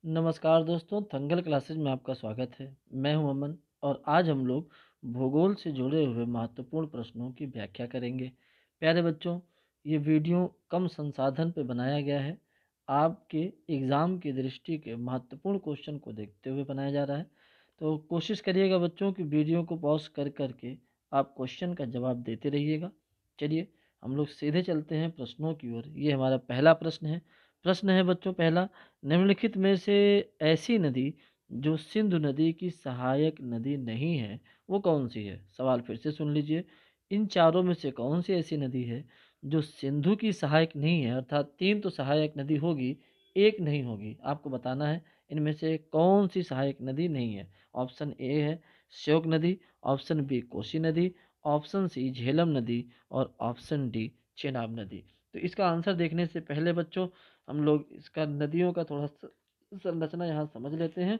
नमस्कार दोस्तों, थंगल क्लासेज में आपका स्वागत है। मैं हूं अमन और आज हम लोग भूगोल से जुड़े हुए महत्वपूर्ण प्रश्नों की व्याख्या करेंगे। प्यारे बच्चों, ये वीडियो कम संसाधन पर बनाया गया है। आपके एग्ज़ाम की दृष्टि के महत्वपूर्ण क्वेश्चन को देखते हुए बनाया जा रहा है। तो कोशिश करिएगा बच्चों कि वीडियो को पॉज कर करके आप क्वेश्चन का जवाब देते रहिएगा। चलिए हम लोग सीधे चलते हैं प्रश्नों की ओर। ये हमारा पहला प्रश्न है। प्रश्न है बच्चों पहला, निम्नलिखित में से ऐसी नदी जो सिंधु नदी की सहायक नदी नहीं है वो कौन सी है? सवाल फिर से सुन लीजिए। इन चारों में से कौन सी ऐसी नदी है जो सिंधु की सहायक नहीं है? अर्थात तीन तो सहायक नदी होगी, एक नहीं होगी। आपको बताना है इनमें से कौन सी सहायक नदी नहीं है। ऑप्शन ए है श्योक नदी, ऑप्शन बी कोसी नदी, ऑप्शन सी झेलम नदी और ऑप्शन डी चेनाब नदी। तो इसका आंसर देखने से पहले बच्चों हम लोग इसका नदियों का थोड़ा संरचना यहाँ समझ लेते हैं।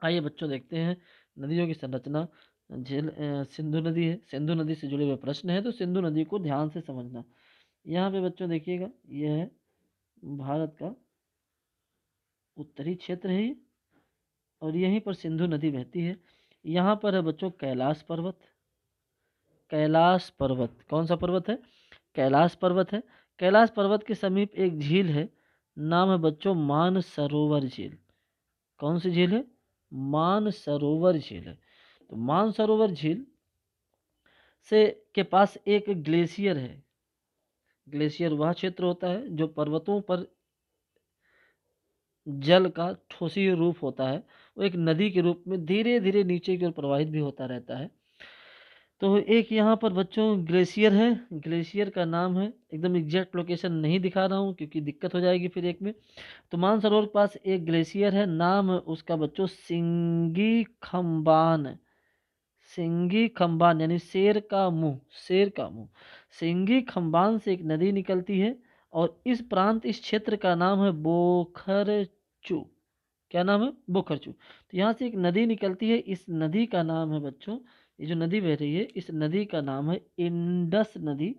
आइए बच्चों देखते हैं नदियों की संरचना। सिंधु नदी है, सिंधु नदी से जुड़े हुए प्रश्न है तो सिंधु नदी को ध्यान से समझना। यहाँ पे बच्चों देखिएगा, यह है भारत का उत्तरी क्षेत्र है ये, और यहीं पर सिंधु नदी बहती है। यहाँ पर है बच्चों कैलाश पर्वत। कैलाश पर्वत कौन सा पर्वत है? कैलाश पर्वत है। कैलाश पर्वत के समीप एक झील है, नाम है बच्चों मानसरोवर झील। कौन सी झील है? मानसरोवर झील है। तो मानसरोवर झील से के पास एक ग्लेशियर है। ग्लेशियर वह क्षेत्र होता है जो पर्वतों पर जल का ठोसी रूप होता है, वो एक नदी के रूप में धीरे धीरे नीचे की ओर प्रवाहित भी होता रहता है। तो एक यहाँ पर बच्चों ग्लेशियर है, ग्लेशियर का नाम है, एकदम एग्जैक्ट लोकेशन नहीं दिखा रहा हूँ क्योंकि दिक्कत हो जाएगी फिर एक में। तो मानसरोवर के पास एक ग्लेशियर है, नाम है उसका बच्चों सिंगी खम्बान। सिंगी खम्बान यानी शेर का मुंह, शेर का मुंह। सिंगी खम्बान से एक नदी निकलती है और इस क्षेत्र का नाम है बोखरचू। क्या नाम है? बोखरचू। तो यहाँ से एक नदी निकलती है, इस नदी का नाम है बच्चों, ये जो नदी बह रही है इस नदी का नाम है इंडस नदी,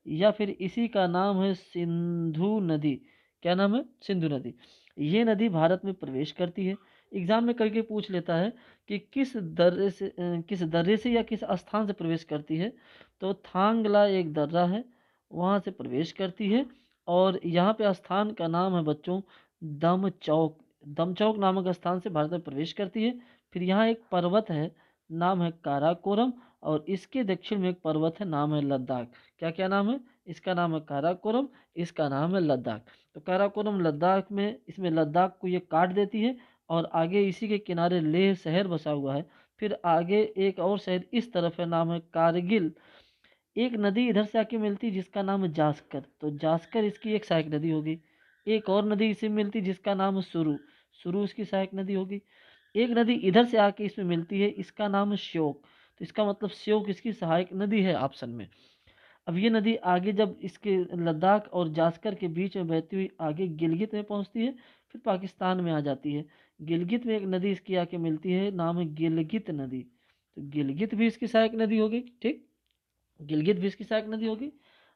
या फिर इसी का नाम है सिंधु नदी। क्या नाम है? सिंधु नदी। ये नदी भारत में प्रवेश करती है। एग्जाम में करके पूछ लेता है कि किस दर्रे से या किस स्थान से प्रवेश करती है। तो थांगला एक दर्रा है, वहाँ से प्रवेश करती है और यहाँ पे स्थान का नाम है बच्चों दमचौक। दमचौक नामक स्थान से भारत में प्रवेश करती है। फिर यहाँ एक पर्वत है, नाम है काराकोरम, और इसके दक्षिण में एक पर्वत है, नाम है लद्दाख। क्या क्या नाम है? इसका नाम है काराकोरम, इसका नाम है लद्दाख। तो काराकोरम लद्दाख में, इसमें लद्दाख को ये काट देती है और आगे इसी के किनारे लेह शहर बसा हुआ है। फिर आगे एक और शहर इस तरफ है, नाम है कारगिल। एक नदी इधर से आके मिलती है जिसका नाम है जास्कर, तो जास्कर इसकी एक सहायक नदी होगी। एक और नदी इसे मिलती है जिसका नाम है सुरु, सुरु इसकी सहायक नदी होगी। एक नदी इधर से आके इसमें मिलती है, इसका नाम है श्योक, तो इसका मतलब श्योक इसकी सहायक नदी है ऑप्शन में। अब ये नदी आगे जब इसके लद्दाख और जास्कर के बीच में बहती हुई आगे गिलगित में पहुंचती है, फिर पाकिस्तान में आ जाती है। गिलगित में एक नदी इसकी आके मिलती है, नाम है गिलगित नदी, तो गिलगित भी इसकी सहायक नदी होगी। ठीक, गिलगित भी इसकी सहायक नदी होगी।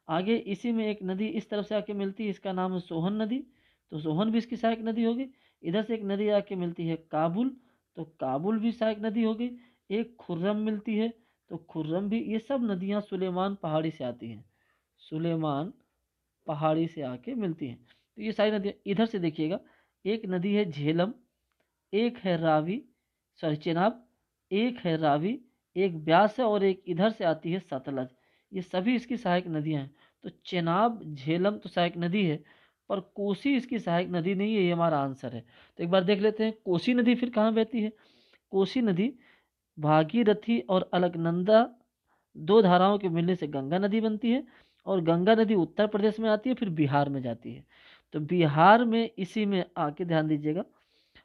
आगे इसी में एक नदी इस तरफ से आके मिलती है, इसका नाम है सोहन नदी, तो सोहन भी इसकी सहायक नदी होगी। इधर से एक नदी आके मिलती है काबुल, तो काबुल भी सहायक नदी होगी। एक खुर्रम मिलती है, तो खुर्रम भी। ये सब नदियां सुलेमान पहाड़ी से आती हैं, सुलेमान पहाड़ी से आके मिलती हैं। तो ये सारी नदियां इधर से देखिएगा, एक नदी है झेलम, एक है रावी, सॉरी चेनाब, एक है रावी, एक ब्यास है और एक इधर से आती है सतलज। ये सभी इसकी सहायक नदियां हैं। तो चेनाब झेलम तो सहायक नदी है, पर कोसी इसकी सहायक नदी नहीं है, ये हमारा आंसर है। तो एक बार देख लेते हैं कोसी नदी फिर कहाँ बहती है। कोसी नदी भागीरथी और अलकनंदा दो धाराओं के मिलने से गंगा नदी बनती है, और गंगा नदी उत्तर प्रदेश में आती है, फिर बिहार में जाती है। तो बिहार में इसी में आके ध्यान दीजिएगा,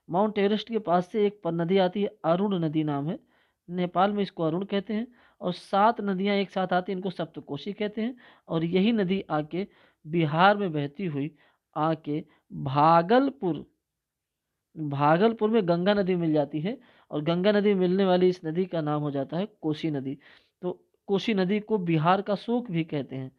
माउंट एवरेस्ट के पास से एक नदी आती है, अरुण नदी नाम है, नेपाल में इसको अरुण कहते हैं। और 7 नदियां एक साथ आती हैं, इनको सप्तकोशी कहते हैं। और यही नदी आके बिहार में बहती हुई आके भागलपुर, भागलपुर में गंगा नदी मिल जाती है, और गंगा नदी मिलने वाली इस नदी का नाम हो जाता है कोसी नदी। तो कोसी नदी को बिहार का शोक भी कहते हैं,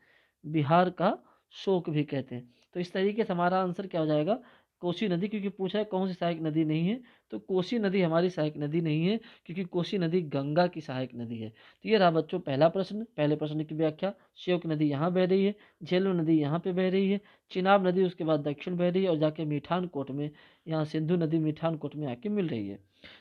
बिहार का शोक भी कहते हैं। तो इस तरीके से हमारा आंसर क्या हो जाएगा, कोसी नदी, क्योंकि पूछा है कौन सी सहायक नदी नहीं है, तो कोसी नदी हमारी सहायक नदी नहीं है, क्योंकि कोसी नदी गंगा की सहायक नदी है। तो ये रहा बच्चों पहला प्रश्न। पहले प्रश्न की व्याख्या, श्योक नदी यहाँ बह रही है, झेलम नदी यहाँ पे बह रही है, चिनाब नदी उसके बाद दक्षिण बह रही है और जाके मीठानकोट में, यहाँ सिंधु नदी मीठानकोट में आके मिल रही है।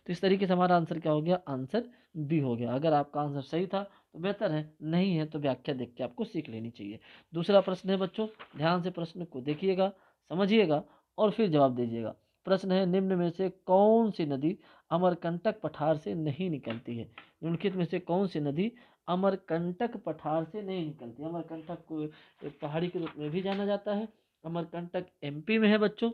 तो इस तरीके से हमारा आंसर क्या हो गया, आंसर बी हो गया। अगर आपका आंसर सही था तो बेहतर है, नहीं है तो व्याख्या देख के आपको सीख लेनी चाहिए। दूसरा प्रश्न है बच्चों, ध्यान से प्रश्न को देखिएगा, समझिएगा और फिर जवाब दीजिएगा। प्रश्न है, निम्न में से कौन सी नदी अमरकंटक पठार से नहीं निकलती है? निम्नलिखित में से कौन सी नदी अमरकंटक पठार से नहीं निकलती? अमरकंटक को एक पहाड़ी के रूप में भी जाना जाता है। अमरकंटक एमपी में है बच्चों।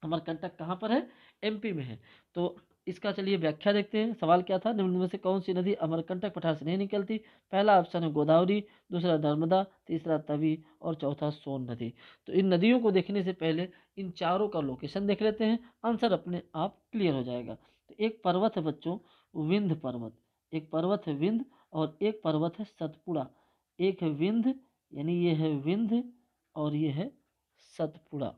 अमरकंटक कहाँ पर है? एमपी में है। तो इसका चलिए व्याख्या देखते हैं। सवाल क्या था, निम्न में से कौन सी नदी अमरकंटक पठार से नहीं निकलती? पहला ऑप्शन है गोदावरी, दूसरा नर्मदा, तीसरा तवी और चौथा सोन नदी। तो इन नदियों को देखने से पहले इन चारों का लोकेशन देख लेते हैं, आंसर अपने आप क्लियर हो जाएगा। तो एक पर्वत है बच्चों विंध्य पर्वत, एक पर्वत है विंध्य और एक पर्वत है सतपुड़ा। एक है विंध्य, यानी ये है विंध्य और ये है सतपुड़ा।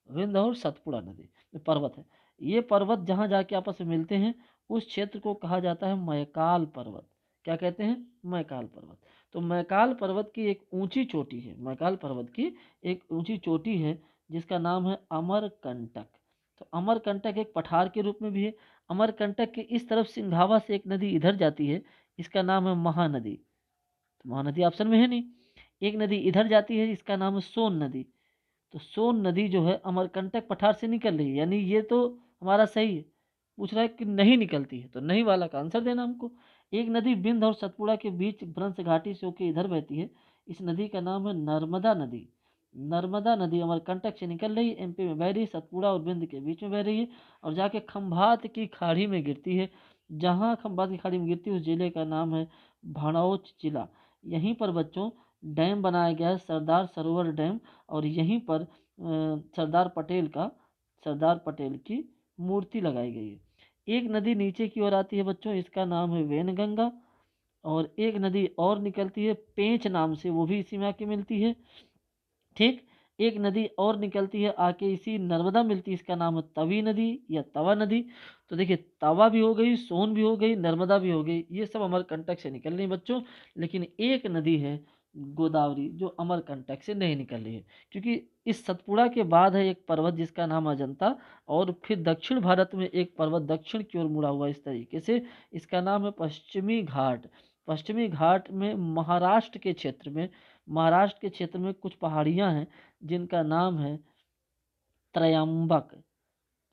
विंध्य और सतपुड़ा नदी में पर्वत है। ये पर्वत जहाँ जाके आपस में मिलते हैं उस क्षेत्र को कहा जाता है मैकाल पर्वत। क्या कहते हैं? मैकाल पर्वत। तो मैकाल पर्वत की एक ऊंची चोटी है, मैकाल पर्वत की एक ऊंची चोटी है जिसका नाम है अमरकंटक। तो अमरकंटक एक पठार के रूप में भी है। अमरकंटक के इस तरफ सिंघावा से एक नदी इधर जाती है, इसका नाम है महानदी। तो महानदी ऑप्शन में है नहीं। एक नदी इधर जाती है, इसका नाम है सोन नदी। तो सोन नदी जो है अमरकंटक पठार से निकल रही है, यानी ये तो हमारा सही है। पूछ रहा है कि नहीं निकलती है, तो नहीं वाला का आंसर देना हमको। एक नदी बिंद और सतपुड़ा के बीच भ्रंश घाटी से होकर इधर बहती है, इस नदी का नाम है नर्मदा नदी। नर्मदा नदी अमरकंटक से निकल रही है, एमपी में बह रही है, सतपुड़ा और बिंद के बीच में बह रही है और जाके खंभात की खाड़ी में गिरती है। जहाँ खंभात की खाड़ी में गिरती है उस जिले का नाम है भड़ौच जिला। यहीं पर बच्चों डैम बनाया गया है, सरदार सरोवर डैम, और यहीं पर सरदार पटेल की मूर्ति लगाई गई है। एक नदी नीचे की ओर आती है बच्चों, इसका नाम है वैनगंगा। और एक नदी और निकलती है पेंच नाम से, वो भी इसी में आके मिलती है। ठीक, एक नदी और निकलती है आके इसी नर्मदा मिलती है, इसका नाम है तवी नदी या तवा नदी। तो देखिए तवा भी हो गई, सोन भी हो गई, नर्मदा भी हो गई, ये सब अमरकंटक से निकल रही है बच्चों। लेकिन एक नदी है गोदावरी जो अमरकंटक से नहीं निकल रही है, क्योंकि इस सतपुड़ा के बाद है एक पर्वत जिसका नाम अजंता, और फिर दक्षिण भारत में एक पर्वत दक्षिण की ओर मुड़ा हुआ इस तरीके से, इसका नाम है पश्चिमी घाट। पश्चिमी घाट में महाराष्ट्र के क्षेत्र में कुछ पहाड़ियां हैं जिनका नाम है त्रयंबक।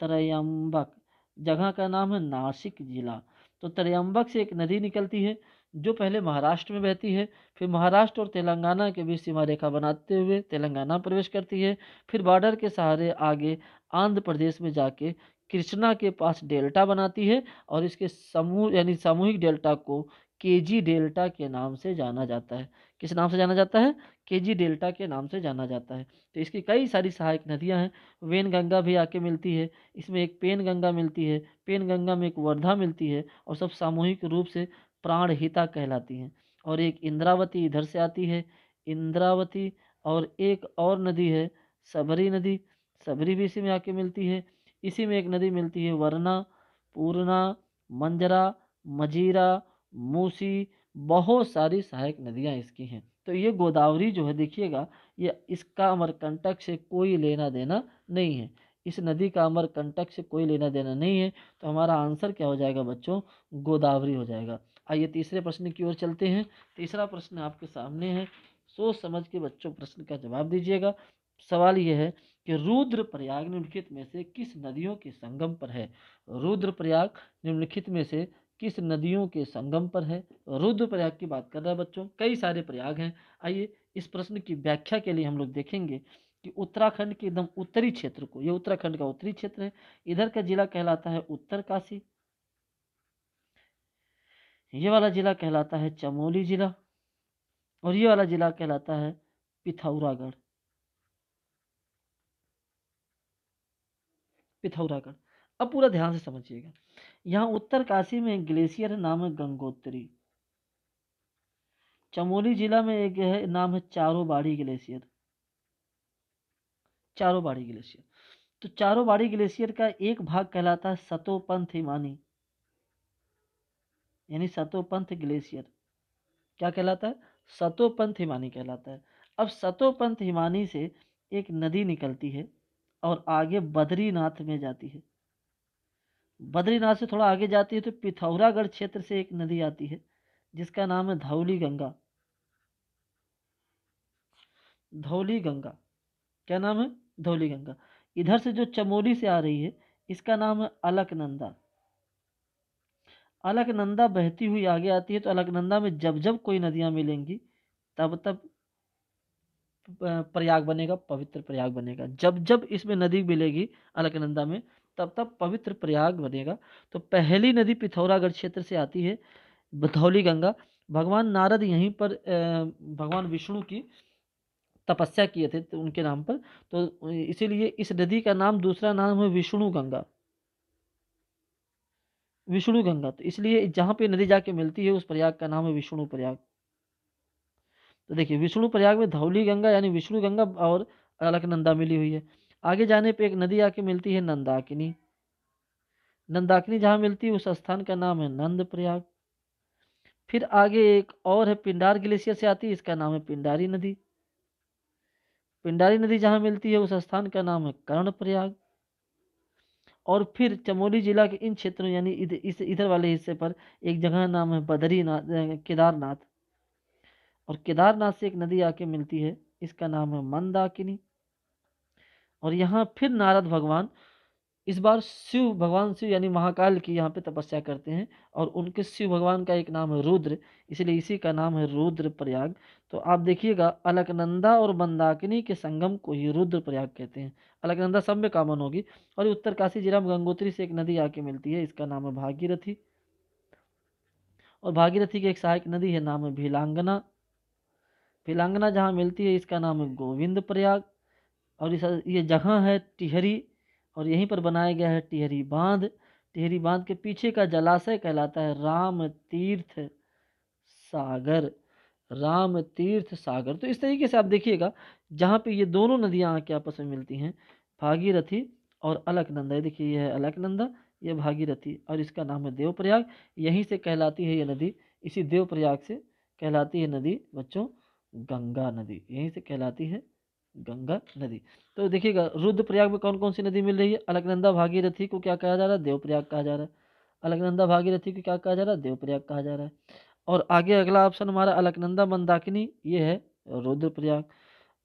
त्रयंबक जगह का नाम है नासिक जिला। तो त्रयंबक से एक नदी निकलती है जो पहले महाराष्ट्र में बहती है, फिर महाराष्ट्र और तेलंगाना के बीच सीमा रेखा बनाते हुए तेलंगाना प्रवेश करती है, फिर बॉर्डर के सहारे आगे आंध्र प्रदेश में जाके कृष्णा के पास डेल्टा बनाती है और इसके समूह यानी सामूहिक डेल्टा को केजी डेल्टा के नाम से जाना जाता है। किस नाम से जाना जाता है? केजी डेल्टा के नाम से जाना जाता है। तो इसकी कई सारी सहायक नदियां हैं। वेन गंगा भी आके मिलती है, इसमें एक पेन गंगा मिलती है, पेन गंगा में एक वर्धा मिलती है और सब सामूहिक रूप से प्राणहिता कहलाती हैं। और एक इंद्रावती इधर से आती है, इंद्रावती। और एक और नदी है सबरी नदी, सबरी भी इसी में आके मिलती है। इसी में एक नदी मिलती है वरना, पूर्णा, मंजरा, मजीरा, मूसी। बहुत सारी सहायक नदियां इसकी हैं। तो ये गोदावरी जो है देखिएगा, ये इसका अमरकंटक से कोई लेना देना नहीं है। इस नदी का अमरकंटक से कोई लेना देना नहीं है। तो हमारा आंसर क्या हो जाएगा बच्चों? गोदावरी हो जाएगा। आइए तीसरे प्रश्न की ओर चलते हैं। तीसरा प्रश्न आपके सामने है, सोच समझ के बच्चों प्रश्न का जवाब दीजिएगा। सवाल यह है कि रुद्रप्रयाग निम्नलिखित में से किस नदियों के संगम पर है? रुद्रप्रयाग निम्नलिखित में से किस नदियों के संगम पर है? रुद्रप्रयाग की बात कर रहा है बच्चों, कई सारे प्रयाग हैं। आइए इस प्रश्न की व्याख्या के लिए हम लोग देखेंगे कि उत्तराखंड के एकदम उत्तरी क्षेत्र को, ये उत्तराखंड का उत्तरी क्षेत्र है, इधर का जिला कहलाता है उत्तरकाशी, ये वाला जिला कहलाता है चमोली जिला, और ये वाला जिला कहलाता है पिथौरागढ़। पिथौरागढ़। अब पूरा ध्यान से समझिएगा। यहाँ उत्तरकाशी में एक ग्लेशियर है, नाम है गंगोत्री। चमोली जिला में एक है, नाम है चारों बाड़ी ग्लेशियर। चारों बाड़ी ग्लेशियर। तो चारोबाड़ी ग्लेशियर का एक भाग कहलाता है सतोपंथ हिमानी, यानी सतोपंथ ग्लेशियर क्या कहलाता है? सतोपंथ हिमानी कहलाता है। अब सतोपंथ हिमानी से एक नदी निकलती है और आगे बद्रीनाथ में जाती है। बद्रीनाथ से थोड़ा आगे जाती है तो पिथौरागढ़ क्षेत्र से एक नदी आती है जिसका नाम है धौली गंगा। धौली गंगा, क्या नाम है? धौली गंगा। इधर से जो चमोली से आ रही है इसका नाम है अलकनंदा। अलकनंदा बहती हुई आगे आती है, तो अलकनंदा में जब जब कोई नदियां मिलेंगी तब तब प्रयाग बनेगा, पवित्र प्रयाग बनेगा। जब जब इसमें नदी मिलेगी अलकनंदा में तब तब पवित्र प्रयाग बनेगा। तो पहली नदी पिथौरागढ़ क्षेत्र से आती है धौली गंगा। भगवान नारद यहीं पर भगवान विष्णु की तपस्या किए थे तो उनके नाम पर, तो इसीलिए इस नदी का नाम, दूसरा नाम है विष्णु गंगा। विष्णु गंगा, तो इसलिए जहाँ पे नदी जाके मिलती है उस प्रयाग का नाम है विष्णु प्रयाग। तो देखिए विष्णु प्रयाग में धौली गंगा यानी विष्णु गंगा और अलकनंदा मिली हुई है। आगे जाने पे एक नदी आके मिलती है नंदाकिनी। नंदाकिनी जहाँ मिलती है उस स्थान का नाम है नंद प्रयाग। फिर आगे एक और है पिंडार ग्लेशियर से आती है, इसका नाम है पिंडारी नदी। पिंडारी नदी जहाँ मिलती है उस स्थान का नाम है कर्ण प्रयाग। और फिर चमोली जिला के इन क्षेत्रों यानी इधर वाले हिस्से पर एक जगह नाम है बद्रीनाथ, केदारनाथ। और केदारनाथ से एक नदी आके मिलती है, इसका नाम है मंदाकिनी। और यहाँ फिर नारद भगवान इस बार शिव भगवान शिव यानी महाकाल की यहाँ पे तपस्या करते हैं, और उनके शिव भगवान का एक नाम है रुद्र, इसलिए इसी का नाम है रुद्र प्रयाग। तो आप देखिएगा अलकनंदा और मंदाकिनी के संगम को ही रुद्र प्रयाग कहते हैं। अलकनंदा सब में कॉमन होगी। और उत्तर काशी जिला में गंगोत्री से एक नदी आके मिलती है, इसका नाम है भागीरथी। और भागीरथी की एक सहायक नदी है, नाम है भीलांगना। भीलांगना जहाँ मिलती है इसका नाम है गोविंद प्रयाग। और ये जगह है टिहरी, और यहीं पर बनाया गया है टिहरी बांध। टिहरी बांध के पीछे का जलाशय कहलाता है राम तीर्थ सागर। राम तीर्थ सागर। तो इस तरीके से आप देखिएगा जहाँ पे ये दोनों नदियाँ आके आपस में मिलती हैं, भागीरथी और अलकनंदा। ये देखिए, ये है अलकनंदा, ये भागीरथी, और इसका नाम है देवप्रयाग। यहीं से कहलाती है ये नदी, इसी देवप्रयाग से कहलाती है नदी बच्चों गंगा नदी। यहीं से कहलाती है गंगा नदी। तो देखिएगा रुद्रप्रयाग में कौन कौन सी नदी मिल रही है? अलकनंदा भागीरथी को क्या कहा जा रहा है? देवप्रयाग कहा जा रहा है। अलकनंदा भागीरथी को क्या कहा जा रहा है? देवप्रयाग कहा जा रहा है। और आगे अगला ऑप्शन हमारा अलकनंदा मंदाकिनी, ये है रुद्रप्रयाग।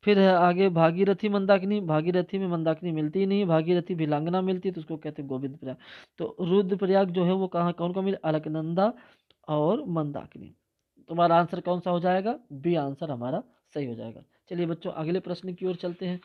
फिर है आगे भागीरथी मंदाकिनी। भागीरथी में मंदाकिनी मिलती ही नहीं है, भागीरथी भिलांगना मिलती है, तो उसको कहते हैं गोविंद प्रयाग। तो रुद्रप्रयाग जो है वो कहाँ, कौन कौन मिले? अलकनंदा और मंदाकिनी। तुम्हारा आंसर कौन सा हो जाएगा? बी आंसर हमारा सही हो जाएगा। चलिए बच्चों अगले प्रश्न की ओर चलते हैं।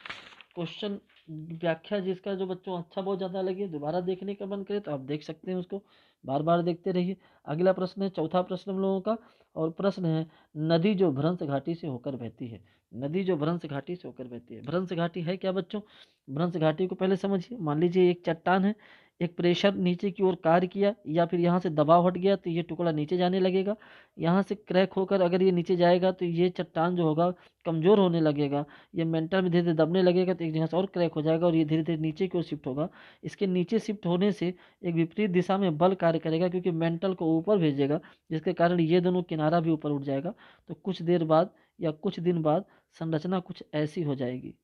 क्वेश्चन व्याख्या जिसका जो बच्चों अच्छा बहुत ज़्यादा लगे, दोबारा देखने का मन करे तो आप देख सकते हैं, उसको बार बार देखते रहिए। अगला प्रश्न है, चौथा प्रश्न हम लोगों का, और प्रश्न है नदी जो भ्रंश घाटी से होकर बहती है। नदी जो भ्रंश घाटी से होकर बहती है। भ्रंश घाटी है क्या बच्चों? भ्रंश घाटी को पहले समझिए। मान लीजिए एक चट्टान है, एक प्रेशर नीचे की ओर कार्य किया, या फिर यहाँ से दबाव हट गया तो ये टुकड़ा नीचे जाने लगेगा। यहाँ से क्रैक होकर अगर ये नीचे जाएगा तो ये चट्टान जो होगा कमजोर होने लगेगा, ये मेंटल में धीरे धीरे दबने लगेगा, तो एक जगह से और क्रैक हो जाएगा और ये धीरे धीरे नीचे की ओर शिफ्ट होगा। इसके नीचे शिफ्ट होने से एक विपरीत दिशा में बल कार्य करेगा, क्योंकि मेंटल को ऊपर भेजेगा, जिसके कारण ये दोनों किनारा भी ऊपर उठ जाएगा। तो कुछ देर बाद या कुछ दिन बाद संरचना कुछ ऐसी हो जाएगी,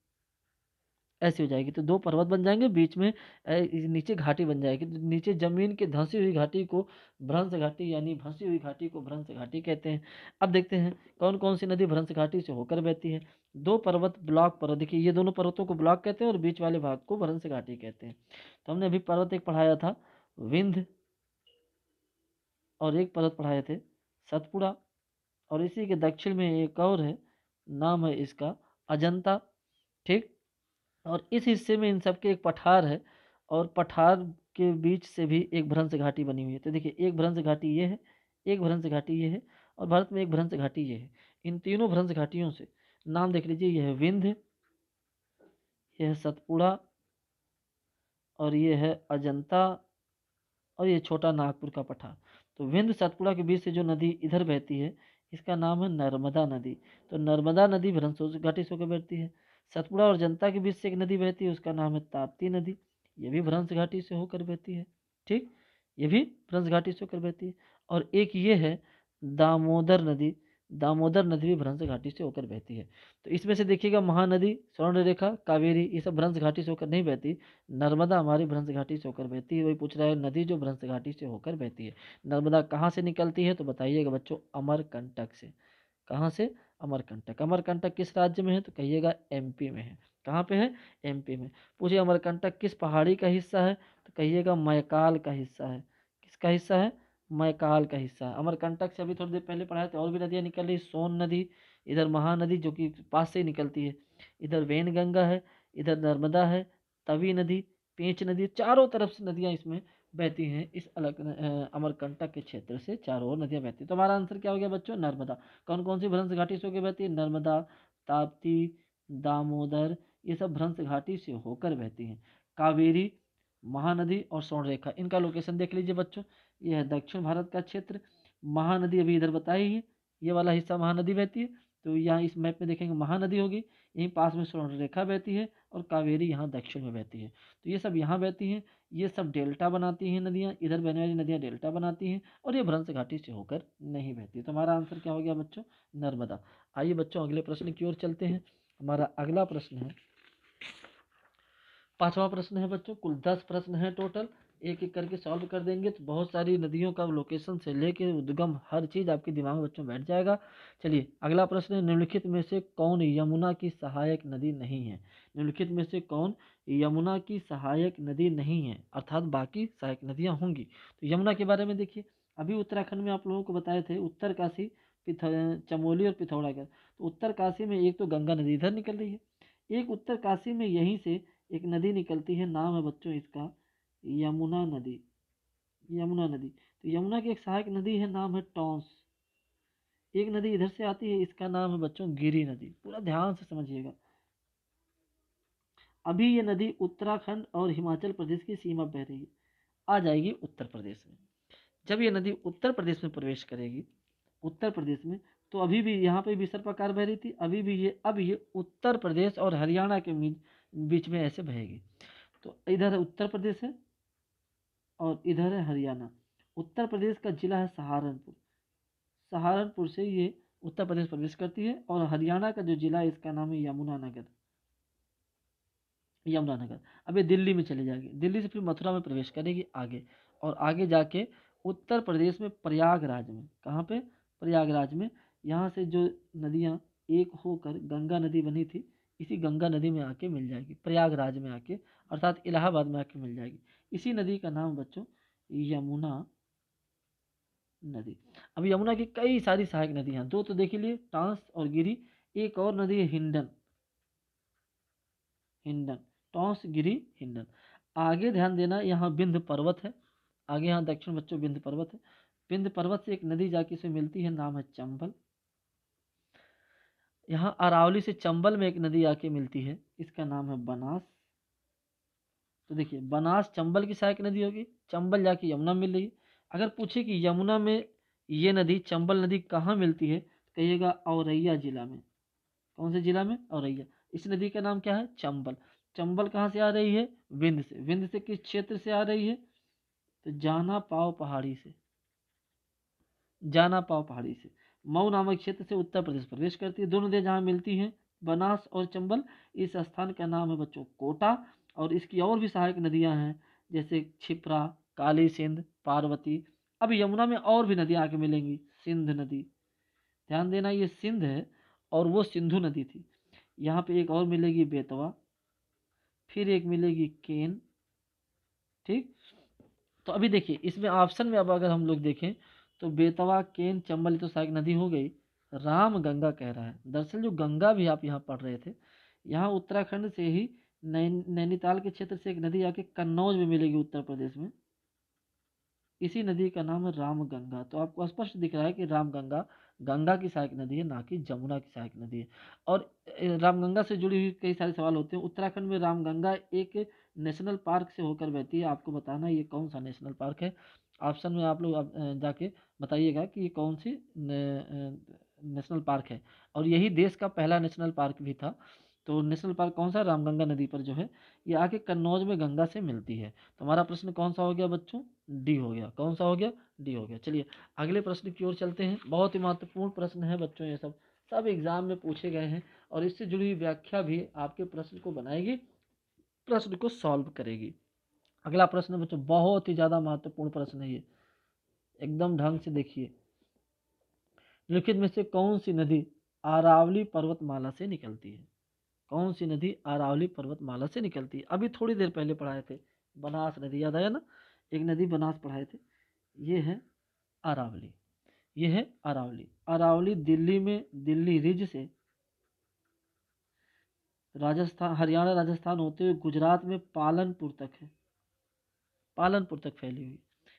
ऐसी हो जाएगी। तो दो पर्वत बन जाएंगे, बीच में नीचे घाटी बन जाएगी। तो नीचे जमीन की धंसी हुई घाटी को भ्रंश घाटी यानी फंसी हुई घाटी को भ्रंश घाटी कहते हैं। अब देखते हैं कौन कौन सी नदी भ्रंश घाटी से होकर बहती है। दो पर्वत ब्लॉक पर्वत, देखिए ये दोनों पर्वतों को ब्लॉक कहते हैं और बीच वाले भाग को भ्रंश घाटी कहते हैं। तो हमने अभी पर्वत एक पढ़ाया था विंध्य, और एक पर्वत पढ़ाए थे सतपुड़ा, और इसी के दक्षिण में एक और है, नाम है इसका अजंता। ठीक। और इस हिस्से में इन सब के एक पठार है, और पठार के बीच से भी एक भ्रंश घाटी बनी हुई है। तो देखिए एक भ्रंश घाटी ये है, एक भ्रंश घाटी ये है, और भारत में एक भ्रंश घाटी ये है। इन तीनों भ्रंश घाटियों से नाम देख लीजिए, यह है विंध्य, यह है सतपुड़ा, और ये है अजंता, और ये छोटा नागपुर का पठार। तो विंध्य सतपुड़ा के बीच से जो नदी इधर बहती है इसका नाम है नर्मदा नदी। तो नर्मदा नदी भ्रंश घाटी से होकर बहती है। सतपुड़ा और जनता के बीच से एक नदी बहती है, उसका नाम है ताप्ती नदी। ये भी भ्रंश घाटी से होकर बहती है। ठीक, ये भी भ्रंश घाटी से होकर बहती है। और एक ये है दामोदर नदी। दामोदर नदी भी भ्रंश घाटी से होकर बहती है। तो इसमें से देखिएगा, महानदी, स्वर्ण रेखा, कावेरी, ये सब भ्रंश घाटी से होकर नहीं बहती। नर्मदा हमारी भ्रंश घाटी से होकर बहती है। वही पूछ रहा है, नदी जो भ्रंश घाटी से होकर बहती है। नर्मदा कहाँ से निकलती है, तो बताइएगा बच्चों, अमरकंटक से। कहाँ से? अमरकंटक। अमरकंटक किस राज्य में है, तो कहिएगा एमपी में है। कहाँ पे है? एमपी में। पूछिए अमरकंटक किस पहाड़ी का हिस्सा है, तो कहिएगा मैकाल का हिस्सा है। किसका हिस्सा है? मैकाल का हिस्सा है। अमरकंटक से अभी थोड़ी देर पहले पढ़ाए थे, और भी नदियां निकल रही, सोन नदी, इधर महानदी जो कि पास से ही निकलती है, इधर वेनगंगा है, इधर नर्मदा है, तवी नदी, पेंच नदी, चारों तरफ से नदियां इसमें बहती हैं। इस अमरकंटक के क्षेत्र से चारों ओर नदियां बहती हैं। तो हमारा आंसर क्या हो गया बच्चों? नर्मदा। कौन कौन सी भ्रंश घाटी से होकर बहती है? नर्मदा, ताप्ती, दामोदर, ये सब भ्रंश घाटी से होकर बहती हैं। कावेरी, महानदी और स्वर्णरेखा, इनका लोकेशन देख लीजिए बच्चों। ये है दक्षिण भारत का क्षेत्र। महानदी अभी इधर बताई है, ये वाला हिस्सा महानदी बहती है। तो यहाँ इस मैप में देखेंगे महानदी होगी, यहीं पास में स्वर्णरेखा बहती है, और कावेरी यहाँ दक्षिण में बहती है। तो ये सब यहाँ बहती हैं, ये सब डेल्टा बनाती हैं नदियाँ, इधर बहने वाली नदियाँ डेल्टा बनाती हैं, और ये भ्रंश घाटी से होकर नहीं बहती। तो हमारा आंसर क्या हो गया बच्चों? नर्मदा। आइए बच्चों अगले प्रश्न की ओर चलते हैं। हमारा अगला प्रश्न है, पांचवा प्रश्न है बच्चों। कुल 10 प्रश्न है टोटल, एक एक करके सॉल्व कर देंगे तो बहुत सारी नदियों का लोकेशन से लेके उद्गम में हर चीज आपके दिमाग में बच्चों बैठ जाएगा। चलिए अगला प्रश्न है, निम्नलिखित में से कौन यमुना की सहायक नदी नहीं है? निम्नलिखित में से कौन यमुना की सहायक नदी नहीं है, अर्थात बाकी सहायक नदियां होंगी। तो यमुना के बारे में देखिए, अभी उत्तराखंड में आप लोगों को बताए थे, उत्तर काशी, चमोली और पिथौरागढ़। तो उत्तर काशी में एक तो गंगा नदी इधर निकल रही है, एक उत्तर काशी में यहीं से एक नदी निकलती है, नाम है बच्चों इसका यमुना नदी। यमुना नदी, तो यमुना की एक सहायक नदी है, नाम है टॉन्स। एक नदी इधर से आती है, इसका नाम है बच्चों गिरी नदी। पूरा ध्यान से समझिएगा। अभी ये नदी उत्तराखंड और हिमाचल प्रदेश की सीमा बह रही है, आ जाएगी उत्तर प्रदेश में। जब ये नदी उत्तर प्रदेश में प्रवेश करेगी, उत्तर प्रदेश में, तो अभी भी यहाँ पे भी सर्पाकार बह रही थी, अभी भी ये, अब ये उत्तर प्रदेश और हरियाणा के बीच में ऐसे बहेगी। तो इधर उत्तर प्रदेश है और इधर है हरियाणा। उत्तर प्रदेश का जिला है सहारनपुर। सहारनपुर से ये उत्तर प्रदेश प्रवेश करती है, और हरियाणा का जो जिला है इसका नाम है यमुनानगर। यमुनानगर। अब ये दिल्ली में चली जाएगी, दिल्ली से फिर मथुरा में प्रवेश करेगी आगे, और आगे जाके उत्तर प्रदेश में प्रयागराज में, कहाँ पे? प्रयागराज में। यहाँ से जो नदियाँ एक होकर गंगा नदी बनी थी, इसी गंगा नदी में आके मिल जाएगी, प्रयागराज में आके, अर्थात इलाहाबाद में आके मिल जाएगी। इसी नदी का नाम बच्चों यमुना नदी। अब यमुना की कई सारी सहायक नदियां, दो तो देख लिए, टांस और गिरी। एक और नदी है हिंडन। हिंडन, टॉन्स, गिरी, हिंडन। आगे ध्यान देना, यहाँ विंध्य पर्वत है। आगे यहाँ दक्षिण बच्चों विंध्य पर्वत है। विंध्य पर्वत से एक नदी जाके से मिलती है, नाम है चंबल। यहाँ अरावली से चंबल में एक नदी आके मिलती है, इसका नाम है बनास। तो देखिए, बनास चंबल की सहायक नदी होगी, चंबल जाके यमुना मिल रही है। अगर पूछे कि यमुना में ये नदी, चंबल नदी, कहाँ मिलती है, तो कहिएगा औरैया जिला में। कौन से जिला में? औरैया। इस नदी का नाम क्या है? चंबल। चंबल कहाँ से आ रही है? विंध्य से। विंध्य से किस क्षेत्र से आ रही है? तो जाना पाव पहाड़ी से। जाना पाव पहाड़ी से मऊ नामक क्षेत्र से उत्तर प्रदेश प्रवेश करती है। दोनों नदियां जहाँ मिलती हैं, बनास और चंबल, इस स्थान का नाम है बच्चों कोटा। और इसकी और भी सहायक नदियां हैं, जैसे क्षिप्रा, काली सिंध, पार्वती। अब यमुना में और भी नदियां आके मिलेंगी, सिंध नदी। ध्यान देना, ये सिंध है और वो सिंधु नदी थी। यहाँ पे एक और मिलेगी बेतवा, फिर एक मिलेगी केन। ठीक, तो अभी देखिए इसमें ऑप्शन में, अब अगर हम लोग देखें तो बेतवा, केन, चंबल, ये तो सहायक नदी हो गई। राम गंगा कह रहा है, दरअसल जो गंगा भी आप यहाँ पढ़ रहे थे, यहाँ उत्तराखंड से ही नैनीताल के क्षेत्र से एक नदी आके कन्नौज में मिलेगी उत्तर प्रदेश में। इसी नदी का नाम है रामगंगा। तो आपको स्पष्ट दिख रहा है कि रामगंगा गंगा की सहायक नदी है, ना कि जमुना की सहायक नदी है। और रामगंगा से जुड़ी हुई कई सारे सवाल होते हैं। उत्तराखंड में रामगंगा एक नेशनल पार्क से होकर बहती है, आपको बताना ये कौन सा नेशनल पार्क है। ऑप्शन में आप लोग जाके बताइएगा कि ये कौन सी नेशनल पार्क है, और यही देश का पहला नेशनल पार्क भी था। तो नेशनल पार्क कौन सा, रामगंगा नदी पर जो है ये आके कन्नौज में गंगा से मिलती है। तो हमारा प्रश्न कौन सा हो गया बच्चों, डी हो गया। कौन सा हो गया, डी हो गया। चलिए अगले प्रश्न की ओर चलते हैं। बहुत ही महत्वपूर्ण प्रश्न है बच्चों, ये सब सब एग्जाम में पूछे गए हैं और इससे जुड़ी हुई व्याख्या भी आपके प्रश्न को बनाएगी, प्रश्न को सॉल्व करेगी। अगला प्रश्न बच्चों बहुत ही ज्यादा महत्वपूर्ण प्रश्न है ये, एकदम ढंग से देखिए। निम्नलिखित में से कौन सी नदी अरावली पर्वतमाला से निकलती है? कौन सी नदी अरावली पर्वतमाला से निकलती है? अभी थोड़ी देर पहले पढ़ाए थे, बनास नदी, याद आया ना, एक नदी बनास पढ़ाए थे, ये है अरावली। ये है अरावली। अरावली दिल्ली में, दिल्ली रिज से राजस्थान, हरियाणा राजस्थान होते हुए गुजरात में पालनपुर तक है, पालनपुर तक फैली हुई।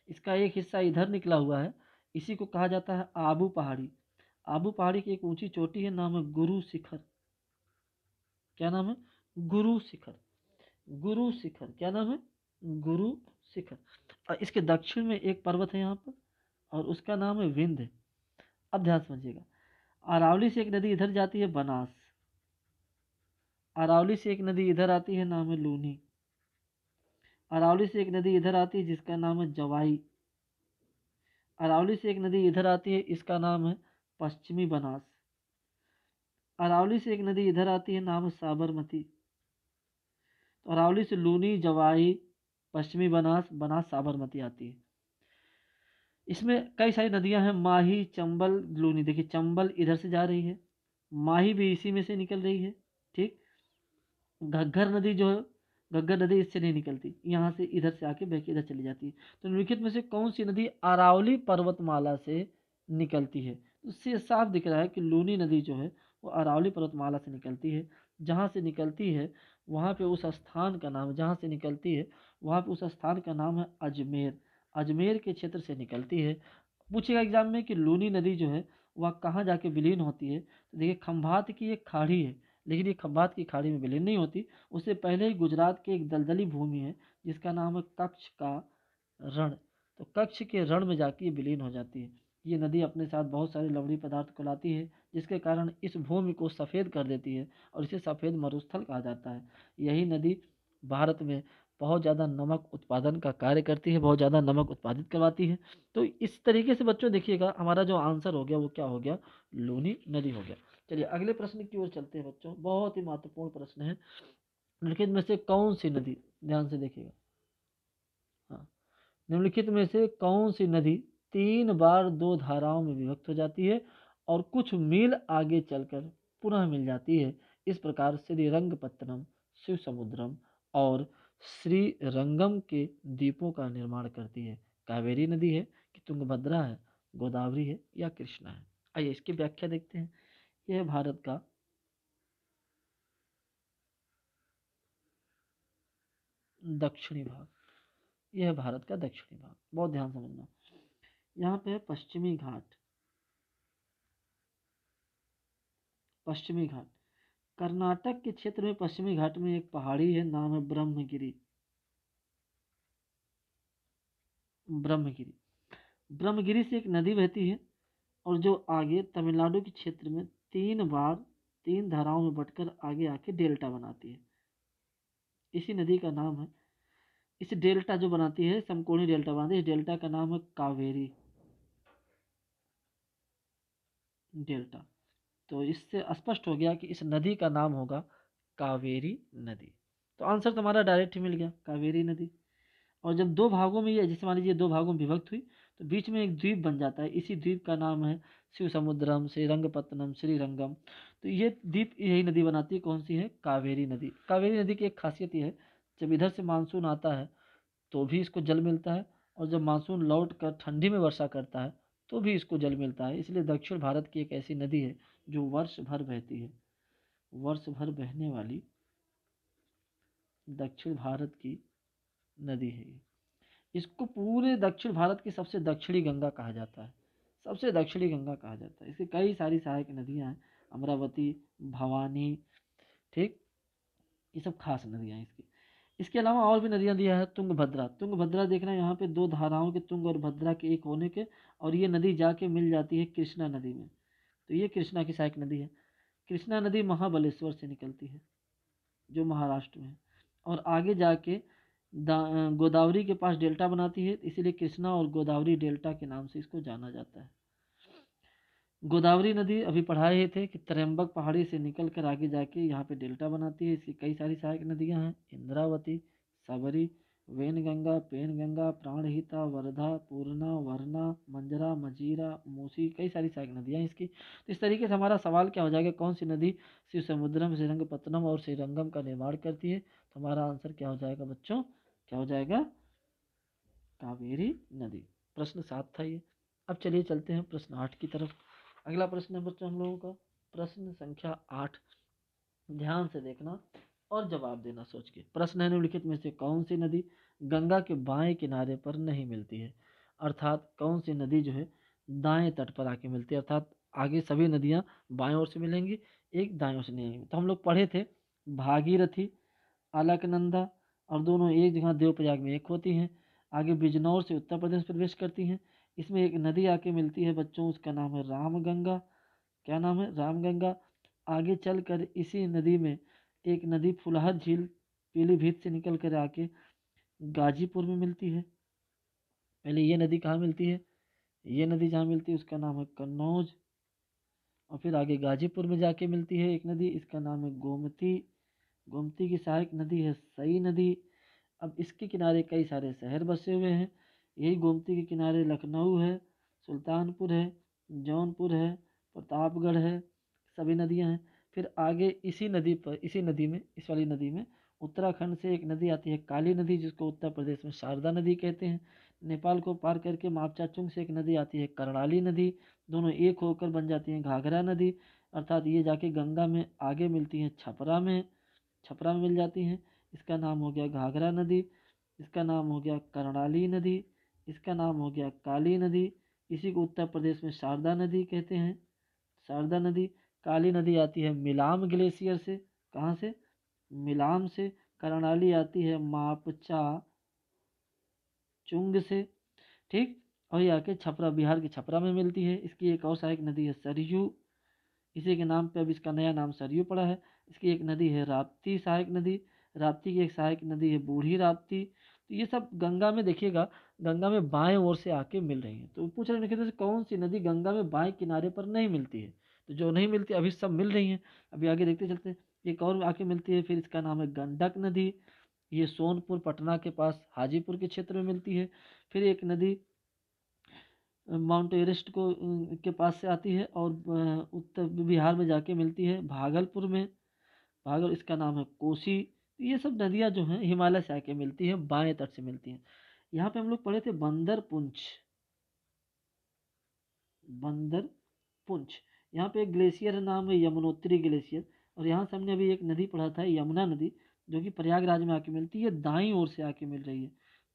इसका एक हिस्सा इधर निकला हुआ है, इसी को कहा जाता है आबू पहाड़ी। आबू पहाड़ी की एक ऊंची चोटी है, नाम है गुरु शिखर। क्या नाम है, गुरु शिखर। गुरु शिखर, क्या नाम है, गुरु शिखर। और इसके दक्षिण में एक पर्वत है यहाँ पर और उसका नाम है विंध्य। अब ध्यान समझिएगा, अरावली से एक नदी इधर जाती है बनास, अरावली से एक नदी इधर आती है, नाम है लूनी। अरावली से एक नदी इधर आती है जिसका नाम है जवाई। अरावली से एक नदी इधर आती है, इसका नाम है पश्चिमी बनास। अरावली से एक नदी इधर आती है, नाम है साबरमती। तो अरावली से लूनी, जवाई, पश्चिमी बनास, बनास, साबरमती आती है। इसमें कई सारी नदियां हैं, माही, चंबल, लूनी। देखिए चंबल इधर से जा रही है, माही भी इसी में से निकल रही है, ठीक। घग्गर नदी जो है, घग्गर नदी इससे नहीं निकलती, यहाँ से इधर से आके बह के इधर चली जाती है। तो निम्नलिखित में से कौन सी नदी अरावली पर्वतमाला से निकलती है? उससे साफ दिख रहा है कि लूनी नदी जो है वो अरावली पर्वतमाला से निकलती है। जहाँ से निकलती है वहाँ पे उस स्थान का नाम, जहाँ से निकलती है वहाँ पे उस स्थान का नाम है अजमेर। अजमेर के क्षेत्र से निकलती है। पूछेगा एग्जाम में कि लूनी नदी जो है वह कहाँ जाके विलीन होती है, तो देखिए खंभात की एक खाड़ी है, लेकिन ये खंभात की खाड़ी में विलीन नहीं होती। उससे पहले ही गुजरात के एक दलदली भूमि है जिसका नाम है कच्छ का रण। तो कच्छ के रण में जाके ये विलीन हो जाती है। ये नदी अपने साथ बहुत सारे लवणीय पदार्थ को लाती है जिसके कारण इस भूमि को सफ़ेद कर देती है और इसे सफ़ेद मरुस्थल कहा जाता है। यही नदी भारत में बहुत ज़्यादा नमक उत्पादन का कार्य करती है, बहुत ज़्यादा नमक उत्पादित करवाती है। तो इस तरीके से बच्चों देखिएगा हमारा जो आंसर हो गया वो क्या हो गया, लूनी नदी हो गया। चलिए अगले प्रश्न की ओर चलते हैं बच्चों, बहुत ही महत्वपूर्ण प्रश्न है। निम्नलिखित में से कौन सी नदी, ध्यान से देखिएगा, हाँ, निम्नलिखित में से कौन सी नदी 3 बार 2 धाराओं में विभक्त हो जाती है और कुछ मील आगे चलकर पुनः मिल जाती है? इस प्रकार श्रीरंगपत्तनम, शिव समुद्रम और श्रीरंगम के द्वीपों का निर्माण करती है। कावेरी नदी है कि तुंगभद्रा है, गोदावरी है या कृष्णा है? आइए इसकी व्याख्या देखते हैं। यह है भारत का दक्षिणी भाग, यह है भारत का दक्षिणी भाग, बहुत ध्यान समझना। यहाँ पे है पश्चिमी घाट, पश्चिमी घाट। कर्नाटक के क्षेत्र में पश्चिमी घाट में एक पहाड़ी है, नाम है ब्रह्मगिरी। ब्रह्मगिरी, ब्रह्मगिरी से एक नदी बहती है और जो आगे तमिलनाडु के क्षेत्र में 3 बार 3 धाराओं में बटकर आगे आके डेल्टा बनाती है। इसी नदी का नाम है, इस डेल्टा जो बनाती है, समकोणीय डेल्टा बनाती है, इस डेल्टा का नाम है कावेरी डेल्टा। तो इससे स्पष्ट हो गया कि इस नदी का नाम होगा कावेरी नदी। तो आंसर तो हमारा डायरेक्ट ही मिल गया, कावेरी नदी। और जब 2 भागों में, ये जैसे मान लीजिए 2 भागों में विभक्त हुई तो बीच में एक द्वीप बन जाता है, इसी द्वीप का नाम है शिव समुद्रम, श्रीरंगपत्तनम, श्रीरंगम। तो ये द्वीप यही नदी बनाती है, कौन सी है, कावेरी नदी। कावेरी नदी की एक खासियत ये है, जब इधर से मानसून आता है तो भी इसको जल मिलता है और जब मानसून लौट कर ठंडी में वर्षा करता है तो भी इसको जल मिलता है। इसलिए दक्षिण भारत की एक ऐसी नदी है जो वर्ष भर बहती है, वर्ष भर बहने वाली दक्षिण भारत की नदी है ये। इसको पूरे दक्षिण भारत की सबसे दक्षिणी गंगा कहा जाता है, सबसे दक्षिणी गंगा कहा जाता है। इसकी कई सारी सहायक नदियां हैं, अमरावती, भवानी, ठीक, ये सब खास नदियां हैं इसकी। इसके अलावा और भी नदियां दिया है, तुंगभद्रा। तुंगभद्रा देखना, यहाँ पे 2 धाराओं के, तुंग और भद्रा के एक होने के, और ये नदी जाके मिल जाती है कृष्णा नदी में। तो ये कृष्णा की सहायक नदी है। कृष्णा नदी महाबलेश्वर से निकलती है, जो महाराष्ट्र में है, और आगे जाके गोदावरी के पास डेल्टा बनाती है, इसीलिए कृष्णा और गोदावरी डेल्टा के नाम से इसको जाना जाता है। गोदावरी नदी अभी पढ़ाए थे कि त्र्यंबक पहाड़ी से निकल कर आगे जाके यहाँ पे डेल्टा बनाती है। इसकी कई सारी सहायक नदियाँ हैं, इंद्रावती, सबरी, वेनगंगा, पेनगंगा, प्राणहिता, वर्धा, पूर्णा, वरना, मंजरा, मजीरा, मूसी, कई सारी सहायक नदियाँ हैं इसकी। तो इस तरीके से हमारा सवाल क्या हो जाएगा, कौन सी नदी शिव समुद्रम, श्रीरंगपत्तनम और श्रीरंगम का निर्माण करती है? तो हमारा आंसर क्या हो जाएगा बच्चों, क्या हो जाएगा, कावेरी नदी। प्रश्न 7 था ये। अब चलिए चलते हैं प्रश्न 8 की तरफ। अगला प्रश्न है बच्चों हम लोगों का प्रश्न संख्या 8। ध्यान से देखना और जवाब देना सोच के। प्रश्न है, निम्नलिखित में से कौन सी नदी गंगा के बाएं किनारे पर नहीं मिलती है? अर्थात कौन सी नदी जो है दाएं तट पर आके मिलती है, अर्थात आगे सभी नदियां बाएं ओर से मिलेंगी, एक दाएं ओर से नहीं आएंगी। तो हम लोग पढ़े थे भागीरथी, अलकनंदा, और दोनों एक जगह देवप्रयाग में एक होती हैं। आगे बिजनौर से उत्तर प्रदेश प्रवेश करती हैं। इसमें एक नदी आके मिलती है बच्चों, उसका नाम है रामगंगा। क्या नाम है, रामगंगा। आगे चलकर इसी नदी में एक नदी फुलहर झील पीलीभीत से निकल कर आके गाजीपुर में मिलती है। पहले ये नदी कहाँ मिलती है, ये नदी जहाँ मिलती है उसका नाम है कन्नौज, और फिर आगे गाजीपुर में जाके मिलती है एक नदी, इसका नाम है गोमती। गोमती की सहायक नदी है सई नदी। अब इसके किनारे कई सारे शहर बसे हुए हैं। यही गोमती के किनारे लखनऊ है, सुल्तानपुर है, जौनपुर है, प्रतापगढ़ है, सभी नदियां हैं। फिर आगे इसी नदी पर, इसी नदी में, इस वाली नदी में उत्तराखंड से एक नदी आती है काली नदी, जिसको उत्तर प्रदेश में शारदा नदी कहते हैं। नेपाल को पार करके मापचाचुंग से एक नदी आती है कर्णाली नदी, दोनों एक होकर बन जाती हैं घाघरा नदी। अर्थात ये जाके गंगा में आगे मिलती हैं छपरा में, छपरा में मिल जाती हैं। इसका नाम हो गया घाघरा नदी, इसका नाम हो गया कर्णाली नदी, इसका नाम हो गया काली नदी। इसी को उत्तर प्रदेश में शारदा नदी कहते हैं, शारदा नदी। काली नदी आती है मिलाम ग्लेशियर से, कहाँ से, मिलाम से। कर्णाली आती है मापचा चुंग से, ठीक। और ये आके छपरा, बिहार के छपरा में मिलती है। इसकी एक और सहायक नदी है सरयू, इसी के नाम पे अब इसका नया नाम सरयू पड़ा है। इसकी एक नदी है राप्ती सहायक नदी, राप्ती की एक सहायक नदी है बूढ़ी राप्ती। तो ये सब गंगा में देखिएगा, गंगा में बाएं ओर से आके मिल रही है। तो पूछ रहे हैं कौन सी नदी गंगा में बाएं किनारे पर नहीं मिलती है? तो जो नहीं मिलती अभी सब मिल रही हैं, अभी आगे देखते चलते हैं। एक और आके मिलती है, फिर इसका नाम है गंडक नदी। ये सोनपुर पटना के पास हाजीपुर के क्षेत्र में मिलती है। फिर एक नदी माउंट एवरेस्ट को के पास से आती है और उत्तर बिहार में जाके मिलती है भागलपुर में, भागल, इसका नाम है कोसी। ये सब नदियां जो हैं हिमालय से आके मिलती हैं, बाएं तट से मिलती हैं। यहाँ पे हम लोग पढ़े थे बंदर पुंछ, बंदर पुंछ। यहाँ पे एक ग्लेशियर है, नाम है यमुनोत्री ग्लेशियर। और यहाँ से हमने अभी एक नदी पढ़ा था यमुना नदी, जो कि प्रयागराज में आके मिलती है, दाईं ओर से आके मिल रही है,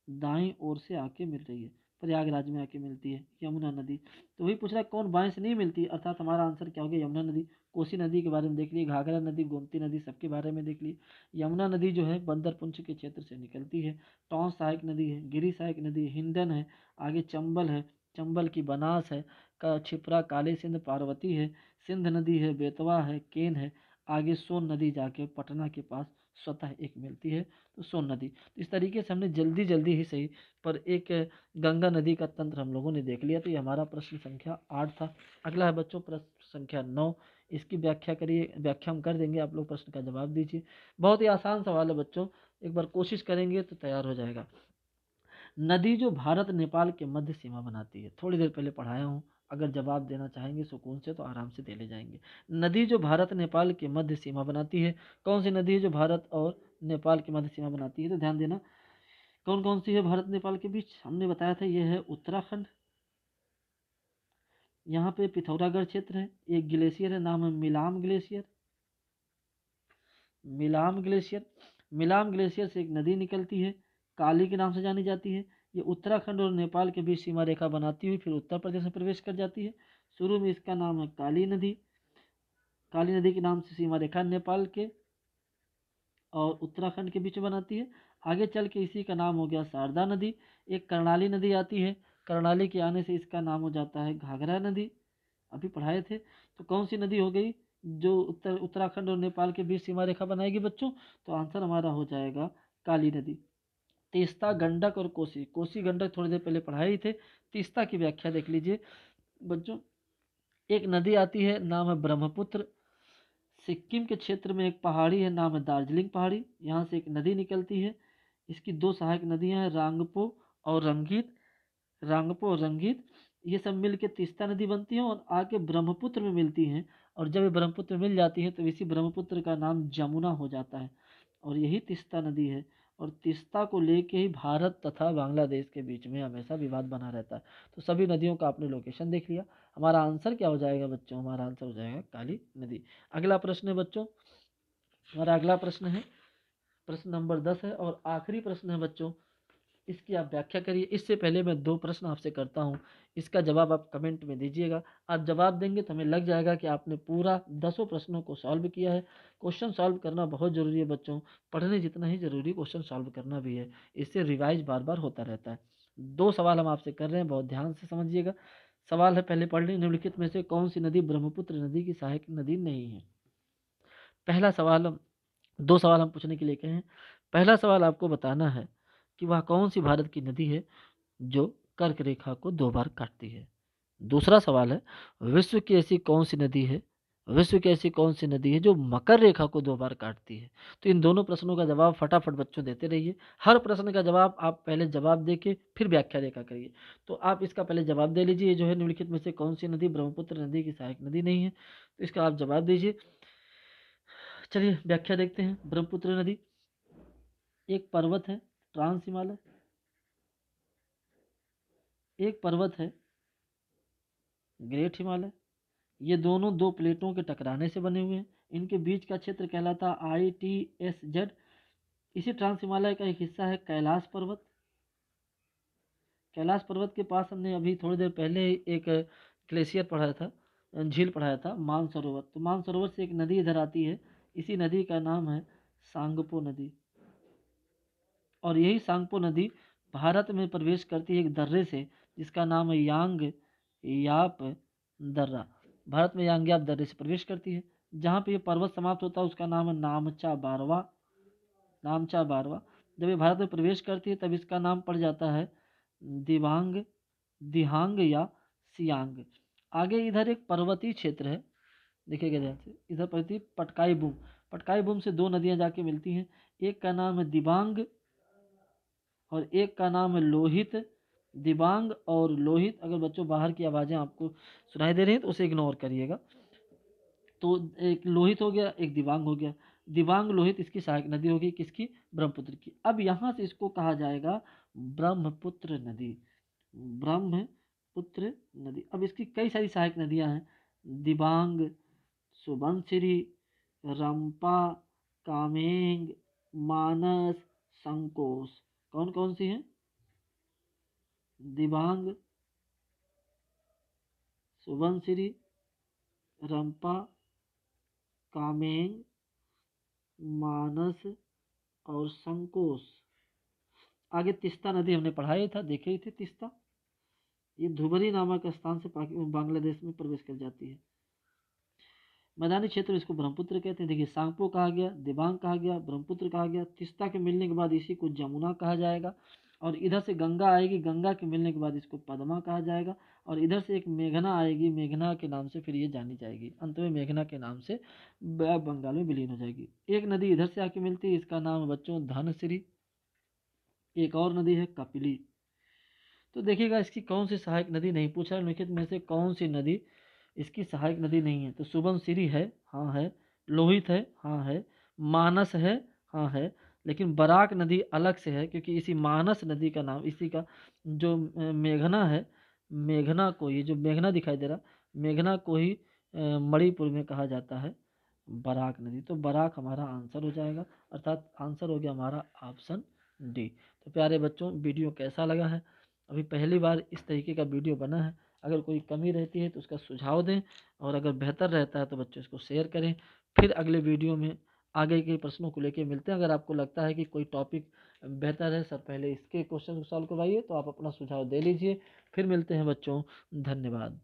दाईं ओर से आके मिल रही है, प्रयागराज में आके मिलती है यमुना नदी। तो वही पूछ रहा है कौन बाएं से नहीं मिलती, अर्थात हमारा आंसर क्या हो गया, यमुना नदी। कोसी नदी के बारे में देख लिए, घाघरा नदी, गोमती नदी, सबके बारे में देख लिए। यमुना नदी जो है बंदरपुंछ के क्षेत्र से निकलती है। टॉन्स सहायक नदी है, गिरी सहायक नदी है, हिंडन है, आगे चंबल है, चंबल की बनास है, का छिपरा, काली सिंध, पार्वती है, सिंध नदी है, बेतवा है, केन है। आगे सोन नदी जाके पटना के पास स्वतः एक मिलती है, तो सोन नदी। तो इस तरीके से हमने जल्दी जल्दी ही सही पर एक गंगा नदी का तंत्र हम लोगों ने देख लिया। तो ये हमारा प्रश्न संख्या 8 था। अगला है बच्चों प्रश्न संख्या 9। इसकी व्याख्या करिए, व्याख्या हम कर देंगे, आप लोग प्रश्न का जवाब दीजिए। बहुत ही आसान सवाल है बच्चों, एक बार कोशिश करेंगे तो तैयार हो जाएगा। नदी जो भारत नेपाल के मध्य सीमा बनाती है, थोड़ी देर पहले पढ़ाया हूँ, अगर जवाब देना चाहेंगे सुकून से तो आराम से दे ले जाएंगे। नदी जो भारत नेपाल के मध्य सीमा बनाती है, कौन सी नदी है जो भारत और नेपाल के मध्य सीमा बनाती है? तो ध्यान देना कौन कौन सी है भारत नेपाल के बीच, हमने बताया था ये है उत्तराखंड। यहाँ पे पिथौरागढ़ क्षेत्र है, एक ग्लेशियर है, नाम है Milam glacier, Milam glacier. Milam glacier से एक नदी निकलती है, काली के नाम से जानी जाती है। ये उत्तराखंड और नेपाल के बीच सीमा रेखा बनाती हुई फिर उत्तर प्रदेश में प्रवेश कर जाती है। शुरू में इसका नाम है काली नदी, काली नदी के नाम से सीमा रेखा नेपाल के और उत्तराखंड के बीच में बनाती है। आगे चल के इसी का नाम हो गया शारदा नदी। एक कर्णाली नदी आती है, कर्णाली के आने से इसका नाम हो जाता है घाघरा नदी, अभी पढ़ाए थे। तो कौन सी नदी हो गई, जो उत्तराखंड और नेपाल के बीच सीमा रेखा बनाएगी बच्चों, तो आंसर हमारा हो जाएगा काली नदी। तीस्ता, गंडक और कोसी। कोसी गंडक थोड़ी देर पहले पढ़ाए थे। तीस्ता की व्याख्या देख लीजिए बच्चों। एक नदी आती है, नाम है ब्रह्मपुत्र। सिक्किम के क्षेत्र में एक पहाड़ी है, नाम है दार्जिलिंग पहाड़ी। यहाँ से एक नदी निकलती है। इसकी दो सहायक नदियां हैं, रांगपो और रंगीत। रांगपो और रंगीत ये सब मिल के तीस्ता नदी बनती है और आके ब्रह्मपुत्र में मिलती हैं। और जब ये ब्रह्मपुत्र में मिल जाती है तो इसी ब्रह्मपुत्र का नाम जमुना हो जाता है और यही तीस्ता नदी है। और तीस्ता को लेके ही भारत तथा बांग्लादेश के बीच में हमेशा विवाद बना रहता है। तो सभी नदियों का आपने लोकेशन देख लिया। हमारा आंसर क्या हो जाएगा बच्चों? हमारा आंसर हो जाएगा काली नदी। अगला प्रश्न है बच्चों, हमारा अगला प्रश्न है, प्रश्न नंबर 10 है और आखिरी प्रश्न है बच्चों। इसकी आप व्याख्या करिए। इससे पहले मैं दो प्रश्न आपसे करता हूँ, इसका जवाब आप कमेंट में दीजिएगा। आप जवाब देंगे तो हमें लग जाएगा कि आपने पूरा 10 प्रश्नों को सॉल्व किया है। क्वेश्चन सॉल्व करना बहुत ज़रूरी है बच्चों, पढ़ने जितना ही ज़रूरी क्वेश्चन सॉल्व करना भी है। इससे रिवाइज बार बार होता रहता है। दो सवाल हम आपसे कर रहे हैं, बहुत ध्यान से समझिएगा। सवाल है, पहले पढ़ लें, निम्नलिखित में से कौन सी नदी ब्रह्मपुत्र नदी की सहायक नदी नहीं है? पहला सवाल, दो सवाल हम पूछने के लिए कहे हैं। पहला सवाल आपको बताना है कि वह कौन सी भारत की नदी है जो कर्क रेखा को दो बार काटती है। दूसरा सवाल है, विश्व की ऐसी कौन सी नदी है, विश्व की ऐसी कौन सी नदी है जो मकर रेखा को दो बार काटती है? तो इन दोनों प्रश्नों का जवाब फटाफट बच्चों देते रहिए। हर प्रश्न का जवाब आप पहले जवाब देके फिर व्याख्या रेखा करिए। तो आप इसका पहले जवाब दे लीजिए, जो है निम्नलिखित में से कौन सी नदी ब्रह्मपुत्र नदी की सहायक नदी नहीं है? तो इसका आप जवाब दीजिए। चलिए व्याख्या देखते हैं। ब्रह्मपुत्र नदी एक पर्वत है, ट्रांस हिमालय। एक पर्वत है, ग्रेट हिमालय। ये दोनों दो प्लेटों के टकराने से बने हुए हैं। इनके बीच का क्षेत्र कहलाता ITSZ। इसी ट्रांस हिमालय का एक हिस्सा है कैलाश पर्वत। कैलाश पर्वत के पास हमने अभी थोड़ी देर पहले एक ग्लेशियर पढ़ाया था, झील पढ़ाया था, मानसरोवर। तो मानसरोवर से एक नदी इधर आती है, इसी नदी का नाम है सांगपो नदी। और यही सांगपो नदी भारत में प्रवेश करती है एक दर्रे से, जिसका नाम है यांग याप दर्रा। भारत में यांग याप दर्रे से प्रवेश करती है। जहाँ पे ये पर्वत समाप्त होता है उसका नाम है नामचा बारवा। नामचा बारवा। जब ये भारत में प्रवेश करती है तब इसका नाम पड़ जाता है दिबांग, दिहांग या सियांग। आगे इधर एक पर्वतीय क्षेत्र है, देखिएगा ध्यान से। इधर पड़ती पटकाई बूम। पटकाई बूम से दो नदियां जाके मिलती हैं, एक का नाम है दिबांग और एक का नाम है लोहित। दिबांग और लोहित, अगर बच्चों बाहर की आवाज़ें आपको सुनाई दे रही हैं तो उसे इग्नोर करिएगा। तो एक लोहित हो गया, एक दिबांग हो गया। दिबांग लोहित इसकी सहायक नदी होगी, किसकी? ब्रह्मपुत्र की। अब यहाँ से इसको कहा जाएगा ब्रह्मपुत्र नदी। ब्रह्मपुत्र नदी। अब इसकी कई सारी सहायक नदियाँ हैं, दिबांग, सुबनसिरी, रंपा, कामेंग, मानस, संकोस। कौन कौन सी हैं? दिबांग, सुबनसिरी, रंपा, कामेंग, मानस और संकोस। आगे तीस्ता नदी हमने पढ़ाया था, देखे ही थे तीस्ता। ये धुबरी नामक स्थान से बांग्लादेश में प्रवेश कर जाती है। मैदानी क्षेत्र इसको ब्रह्मपुत्र कहते हैं। देखिए, सांगपो कहा गया, दिबांग कहा गया, ब्रह्मपुत्र कहा गया। तीस्ता के मिलने के बाद इसी को जमुना कहा जाएगा। और इधर से गंगा आएगी, गंगा के मिलने के बाद इसको पद्मा कहा जाएगा। और इधर से एक मेघना आएगी, मेघना के नाम से फिर ये जानी जाएगी। अंत में मेघना के नाम से बंगाल में विलीन हो जाएगी। एक नदी इधर से आके मिलती है, इसका नाम है बच्चों धनसिरी। एक और नदी है कपिली। तो देखिएगा इसकी कौन सी सहायक नदी नहीं, पूछा निम्नलिखित में से कौन सी नदी इसकी सहायक नदी नहीं है? तो सुबनसिरी है, हाँ है। लोहित है, हाँ है। मानस है, हाँ है। लेकिन बराक नदी अलग से है, क्योंकि इसी मानस नदी का नाम, इसी का जो मेघना है, मेघना को, ये जो मेघना दिखाई दे रहा, मेघना को ही मणिपुर में कहा जाता है बराक नदी। तो बराक हमारा आंसर हो जाएगा, अर्थात आंसर हो गया हमारा ऑप्शन डी। तो प्यारे बच्चों, वीडियो कैसा लगा है? अभी पहली बार इस तरीके का वीडियो बना है। अगर कोई कमी रहती है तो उसका सुझाव दें, और अगर बेहतर रहता है तो बच्चों इसको शेयर करें। फिर अगले वीडियो में आगे के प्रश्नों को लेकर मिलते हैं। अगर आपको लगता है कि कोई टॉपिक बेहतर है, सर पहले इसके क्वेश्चन को सॉल्व करवाइए, तो आप अपना सुझाव दे लीजिए। फिर मिलते हैं बच्चों, धन्यवाद।